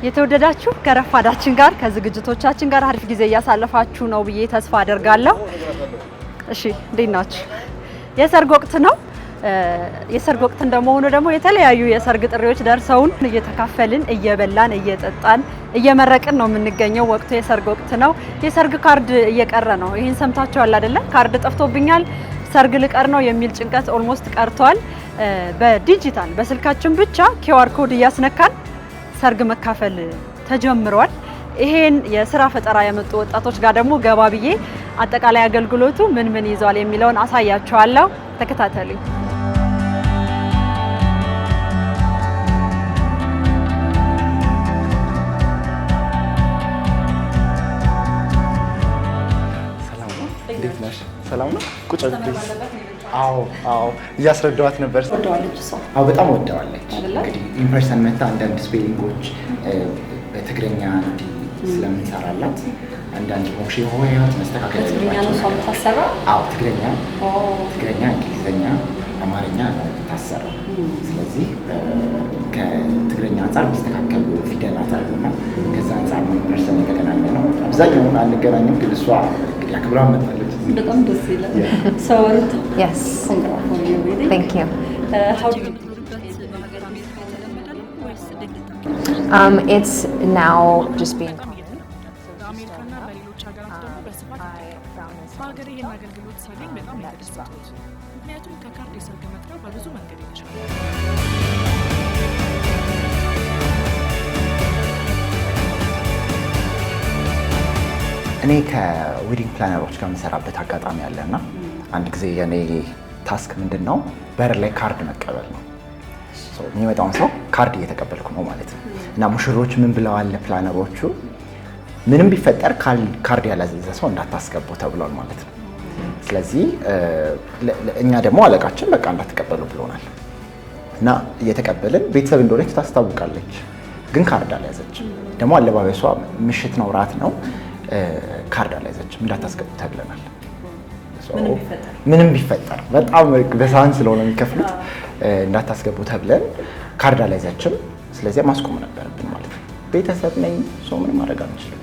የተወደዳችሁ ከረፋዳችን ጋር ከዝግጅቶቻችን ጋር አሪፍ ጊዜ እያሳለፋችሁ ነው ብዬ ተስፋ አደርጋለሁ። እሺ እንዴት ናችሁ? የሰርግ ወቅት ነው። የሰርግ ወቅት እንደመሆኑ ደግሞ የተለያዩ የሰርግ ጥሪዎች ደርሰውን እየተካፈልን እየበላን እየጠጣን እየመረቅን ነው የምንገኘው። ወቅቱ የሰርግ ወቅት ነው። የሰርግ ካርድ እየቀረ ነው። ይሄን ሰምታችኋል አይደለ? ካርድ ጠፍቶብኛል፣ ሰርግ ልቀር ነው የሚል ጭንቀት ኦልሞስት ቀርቷል። በዲጂታል በስልካችን ብቻ ኪውአር ኮድ እያስነካን ሰርግ መካፈል ተጀምሯል። ይሄን የስራ ፈጠራ የመጡ ወጣቶች ጋር ደግሞ ገባ ብዬ አጠቃላይ አገልግሎቱ ምን ይዟል የሚለውን አሳያችኋለሁ። ተከታተሉኝ። ሰላም ነው። ቁጭ ብለሽ አዎ እያስረዳዋት ነበር። አዎ በጣም ወደዋለች። እንግዲህ ኢምፐርሰን መታ አንዳንድ ስፔሊንጎች በትግርኛ እንዲህ ስለምንሰራላት አንዳንድ ሞክሼ ሆያት መስተካከል ትግርኛ ነው ታሰራ። አዎ ትግርኛ፣ እንግሊዝኛ፣ አማርኛ ነው ታሰራ። ስለዚህ ከትግርኛ አንፃር መስተካከል ፊደላት አሉና ከዛ አንፃር ነው ኢምፐርሰን የተገናኘ ነው። አብዛኛውን አንገናኝም፣ ግን እሷ እንግዲህ አክብራ መጣለች። በጣም ደስ ይላል። ሰው Yes. Thank you. It's now just being እኔ ከዌዲንግ ፕላነሮች ጋር የምሰራበት አጋጣሚ አለና አንድ ጊዜ የኔ ታስክ ምንድነው በር ላይ ካርድ መቀበል ነው። የሚመጣውን ሰው ካርድ እየተቀበልኩ ነው ማለት ነው። እና ሙሽሮች ምን ብለዋል ፕላነሮቹ፣ ምንም ቢፈጠር ካርድ ያላዘዘ ሰው እንዳታስገቡ ተብሏል ማለት ነው። ስለዚህ እኛ ደግሞ አለቃችን በቃ እንዳትቀበሉ ብሎናል። እና እየተቀበልን ቤተሰብ እንደሆነች ታስታውቃለች፣ ግን ካርድ አልያዘችም። ደግሞ አለባበሷ ምሽት ነው ራት ነው፣ ካርድ አልያዘችም፣ እንዳታስገቡ ተብለናል። ምንም ቢፈጠር በጣም በሳህን ስለሆነ የሚከፍሉት እንዳታስገቡ ተብለን ካርድ አልያዘችም። ስለዚህ ማስቆም ነበረብን ማለት ነው። ቤተሰብ ነኝ ሰው ምንም ማድረግ አንችልም።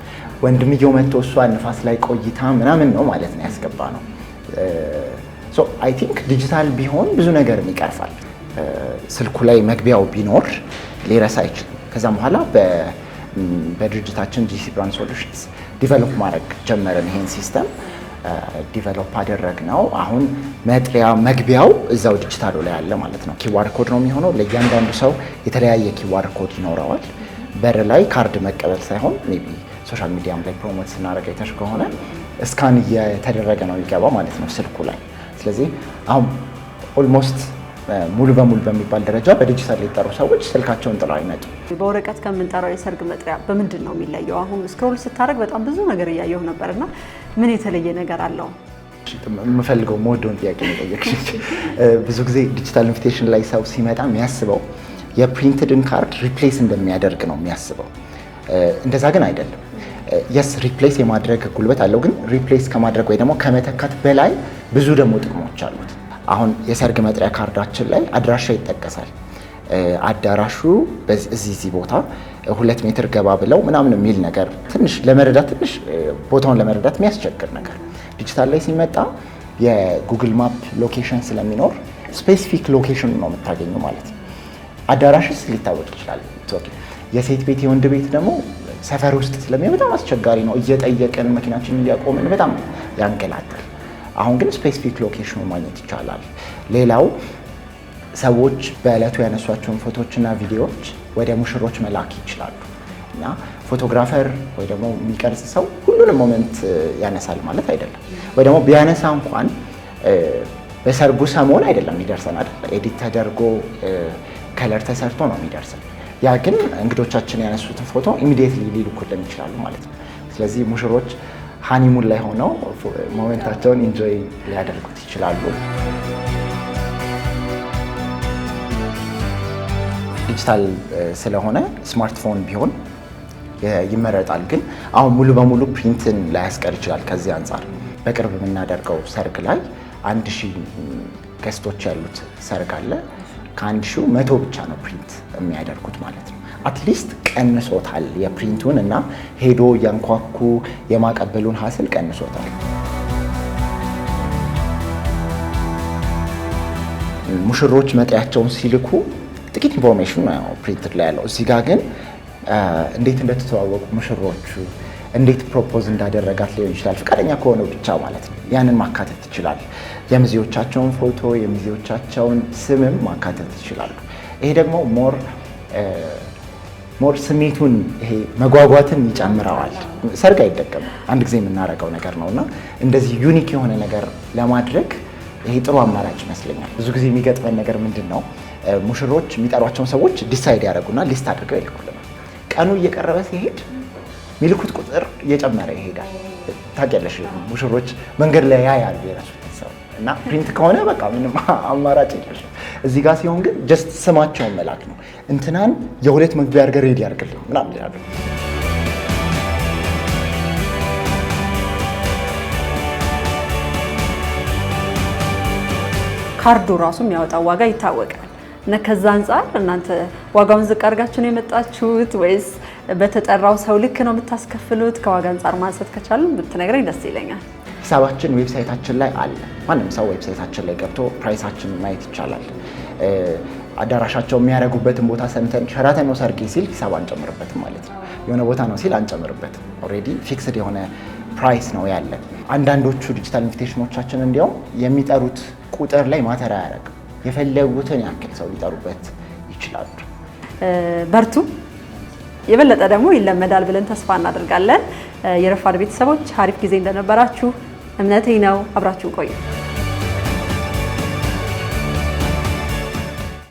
ወንድምየው መጥቶ እሷ ንፋስ ላይ ቆይታ ምናምን ነው ማለት ነው ያስገባ ነው። አይ ቲንክ ዲጂታል ቢሆን ብዙ ነገር ይቀርፋል። ስልኩ ላይ መግቢያው ቢኖር ሊረሳ አይችልም። ከዛም በኋላ በድርጅታችን ጂሲ ብራንድ ሶሉሽንስ ዲቨሎፕ ማድረግ ጀመረን። ይሄን ሲስተም ዲቨሎፕ አደረግነው። አሁን መጥሪያ መግቢያው እዛው ዲጂታሉ ላይ አለ ማለት ነው። ኪዋር ኮድ ነው የሚሆነው። ለእያንዳንዱ ሰው የተለያየ ኪዋር ኮድ ይኖረዋል። በር ላይ ካርድ መቀበል ሳይሆን ሜይ ቢ ሶሻል ሚዲያም ላይ ፕሮሞት ስናደርግ አይተሽ ከሆነ እስካን እየተደረገ ነው የሚገባው ማለት ነው ስልኩ ላይ። ስለዚህ አሁን ኦልሞስት ሙሉ በሙሉ በሚባል ደረጃ በዲጂታል የጠሩ ሰዎች ስልካቸውን ጥለው አይመጡ። በወረቀት ከምንጠራው የሰርግ መጥሪያ በምንድን ነው የሚለየው? አሁን ስክሮል ስታደርግ በጣም ብዙ ነገር እያየሁ ነበርና ምን የተለየ ነገር አለው? የምፈልገው መወደውን ጥያቄ ነው የጠየቅሽኝ። ብዙ ጊዜ ዲጂታል ኢንቪቴሽን ላይ ሰው ሲመጣ የሚያስበው የፕሪንትድን ካርድ ሪፕሌስ እንደሚያደርግ ነው የሚያስበው። እንደዛ ግን አይደለም። የስ ሪፕሌስ የማድረግ ጉልበት አለው፣ ግን ሪፕሌስ ከማድረግ ወይ ደግሞ ከመተካት በላይ ብዙ ደግሞ ጥቅሞች አሉት። አሁን የሰርግ መጥሪያ ካርዳችን ላይ አድራሻ ይጠቀሳል። አዳራሹ እዚህ ቦታ 2 ሜትር ገባ ብለው ምናምን የሚል ነገር ትንሽ ለመረዳት ቦታውን ለመረዳት የሚያስቸግር ነገር። ዲጂታል ላይ ሲመጣ የጉግል ማፕ ሎኬሽን ስለሚኖር ስፔሲፊክ ሎኬሽን ነው የምታገኘው ማለት ነው። አዳራሽስ ሊታወቅ ይችላል። የሴት ቤት የወንድ ቤት ደግሞ ሰፈር ውስጥ ስለሚሆን በጣም አስቸጋሪ ነው። እየጠየቅን መኪናችንን እያቆምን በጣም ያንገላታል። አሁን ግን ስፔሲፊክ ሎኬሽኑ ማግኘት ይቻላል። ሌላው ሰዎች በዕለቱ ያነሷቸውን ፎቶዎችና ቪዲዮዎች ወደ ሙሽሮች መላክ ይችላሉ። እና ፎቶግራፈር ወይ ደግሞ የሚቀርጽ ሰው ሁሉንም ሞመንት ያነሳል ማለት አይደለም። ወይ ደግሞ ቢያነሳ እንኳን በሰርጉ ሰሞን አይደለም የሚደርሰን አይደል፣ ኤዲት ተደርጎ ከለር ተሰርቶ ነው የሚደርሰን። ያ ግን እንግዶቻችን ያነሱትን ፎቶ ኢሚዲየትሊ ሊልኩልን ይችላሉ ማለት ነው። ስለዚህ ሙሽሮች ሃኒሙን ላይ ሆነው ሞመንታቸውን ኢንጆይ ሊያደርጉት ይችላሉ። ዲጂታል ስለሆነ ስማርትፎን ቢሆን ይመረጣል። ግን አሁን ሙሉ በሙሉ ፕሪንትን ላያስቀር ይችላል። ከዚህ አንጻር በቅርብ የምናደርገው ሰርግ ላይ 1000 ገስቶች ያሉት ሰርግ አለ። ከ1000 100 ብቻ ነው ፕሪንት የሚያደርጉት ማለት ነው። አትሊስት ቀንሶታል የፕሪንቱን እና ሄዶ ያንኳኩ የማቀበሉን ሀስል ቀንሶታል። ሙሽሮች መጥሪያቸውን ሲልኩ ጥቂት ኢንፎርሜሽን ነው ፕሪንትድ ላይ ያለው። እዚህ ጋር ግን እንዴት እንደተተዋወቁ ሙሽሮቹ እንዴት ፕሮፖዝ እንዳደረጋት ሊሆን ይችላል፣ ፈቃደኛ ከሆነው ብቻ ማለት ነው። ያንን ማካተት ይችላል። የሚዜዎቻቸውን ፎቶ የሚዜዎቻቸውን ስምም ማካተት ይችላሉ። ይሄ ደግሞ ሞር ስሜቱን ይሄ መጓጓትን ይጨምረዋል። ሰርግ አይደገምም፣ አንድ ጊዜ የምናደርገው ነገር ነውና እንደዚህ ዩኒክ የሆነ ነገር ለማድረግ ይሄ ጥሩ አማራጭ ይመስለኛል። ብዙ ጊዜ የሚገጥመን ነገር ምንድን ነው? ሙሽሮች የሚጠሯቸውን ሰዎች ዲሳይድ ያደርጉና ሊስት አድርገው ይልኩልናል። ቀኑ እየቀረበ ሲሄድ ሚልኩት ቁጥር እየጨመረ ይሄዳል። ታውቂያለሽ፣ ሙሽሮች መንገድ ላይ ያያሉ የራሱን ሰው እና ፕሪንት ከሆነ በቃ ምንም አማራጭ የለሽም። እዚህ ጋር ሲሆን ግን ጀስት ስማቸውን መላክ ነው። እንትናን የሁለት መግቢያ አድርገህ ሬዲ አድርግልኝ ምናምን ይላሉ። ካርዱ ራሱ የሚያወጣው ዋጋ ይታወቃል እና ከዛ አንጻር እናንተ ዋጋውን ዝቅ አድርጋችሁ ነው የመጣችሁት ወይስ በተጠራው ሰው ልክ ነው የምታስከፍሉት? ከዋጋ አንጻር ማንሳት ከቻልን ብትነግረኝ ደስ ይለኛል። ሂሳባችን ዌብሳይታችን ላይ አለ። ማንም ሰው ዌብሳይታችን ላይ ገብቶ ፕራይሳችን ማየት ይቻላል። አዳራሻቸው የሚያደርጉበትን ቦታ ሰምተን ሸራተን ነው ሰርጌ ሲል ሂሳብ አንጨምርበትም ማለት ነው። የሆነ ቦታ ነው ሲል አንጨምርበትም። ኦልሬዲ ፊክስድ የሆነ ፕራይስ ነው ያለን። አንዳንዶቹ ዲጂታል ኢንቪቴሽኖቻችን እንዲያውም የሚጠሩት ቁጥር ላይ ማተር አያደርግም። የፈለጉትን ያክል ሰው ሊጠሩበት ይችላሉ። በርቱ። የበለጠ ደግሞ ይለመዳል ብለን ተስፋ እናደርጋለን። የረፋድ ቤተሰቦች አሪፍ ጊዜ እንደነበራችሁ እምነቴ ነው። አብራችሁ ቆዩ።